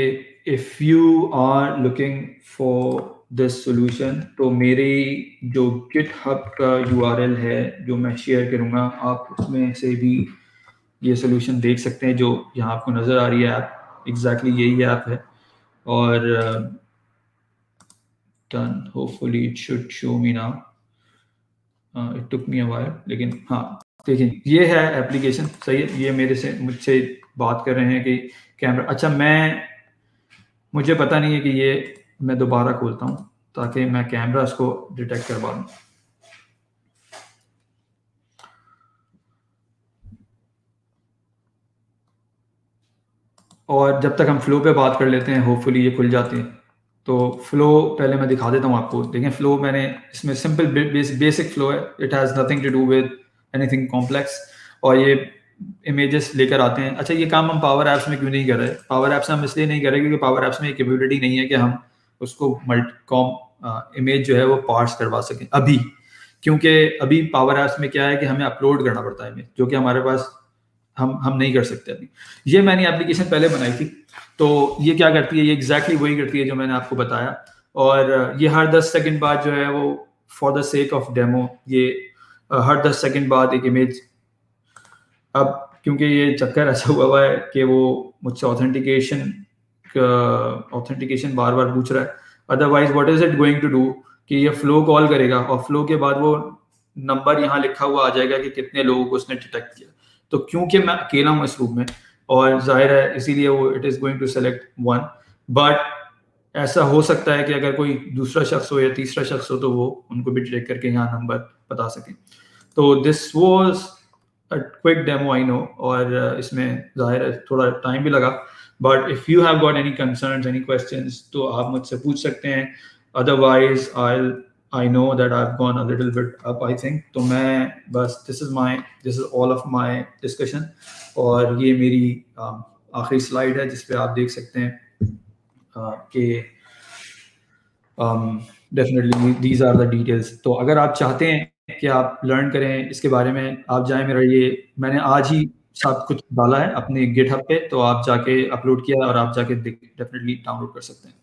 if you are looking for this solution, तो मेरी जो GitHub का URL है जो मैं शेयर करूँगा, आप उसमें से भी ये सोल्यूशन देख सकते हैं। जो यहाँ आपको नज़र आ रही है ऐप, एग्जैक्टली यही ऐप है। और done, hopefully it should show me now, it took me a while, लेकिन हाँ देखिए ये है एप्लीकेशन, सही है। ये मुझसे बात कर रहे हैं कि कैमरा, अच्छा मुझे पता नहीं है कि ये मैं दोबारा खोलता हूँ ताकि मैं कैमरा इसको डिटेक्ट करवा दूँ। और जब तक हम फ्लो पे बात कर लेते हैं, होपफुली ये खुल जाती है। तो फ्लो पहले मैं दिखा देता हूँ आपको। देखें, फ्लो मैंने इसमें सिंपल बेसिक फ्लो है, it has nothing to do with anything complex. और ये इमेजेस लेकर आते हैं। अच्छा, ये काम हम पावर ऐप्स में क्यों नहीं कर रहे? पावर ऐप्स में हम इसलिए नहीं कर रहे क्योंकि पावर ऐप्स में एक कैपेबिलिटी नहीं है कि हम उसको इमेज जो है वो पार्स करवा सकें अभी, क्योंकि अभी पावर ऐप्स में क्या है कि हमें अपलोड करना पड़ता है इमेज, जो कि हमारे पास हम नहीं कर सकते अभी। ये मैंने एप्लीकेशन पहले बनाई थी, तो ये क्या करती है, ये एग्जैक्टली वही करती है जो मैंने आपको बताया। और ये हर 10 सेकंड बाद जो है वो for the sake of demo, ये हर 10 सेकंड बाद एक इमेज, अब क्योंकि ये चक्कर ऐसा हुआ है कि वो मुझसे ऑथेंटिकेशन ऑथेंटिकेशन बार बार पूछ रहा है। Otherwise what is it going to do कि ये फ्लो कॉल करेगा और फ्लो के बाद वो नंबर यहाँ लिखा हुआ आ जाएगा कि कितने लोगों को उसने डिटेक्ट किया। तो क्योंकि मैं अकेला हूँ इस रूम में और जाहिर है इसीलिए वो it is going to select one, but ऐसा हो सकता है कि अगर कोई दूसरा शख्स हो या तीसरा शख्स हो तो वो उनको भी डिटेक्ट करके यहाँ नंबर बता सकें। तो this was a quick demo I know, और इसमें जाहिर है थोड़ा टाइम भी लगा, but if you have got any concerns any questions तो आप मुझसे पूछ सकते हैं। Otherwise I know that I've gone a little bit up, I think. तो मैं बस this is all of my discussion, और ये मेरी आखिरी स्लाइड है जिस पे आप देख सकते हैं कि definitely these are the details। तो अगर आप चाहते हैं कि आप लर्न करें इसके बारे में, आप जाएं, मेरा ये मैंने आज ही सब कुछ डाला है अपने GitHub पे, तो आप जाके अपलोड किया और आप जाके डेफिनेटली डाउनलोड कर सकते हैं।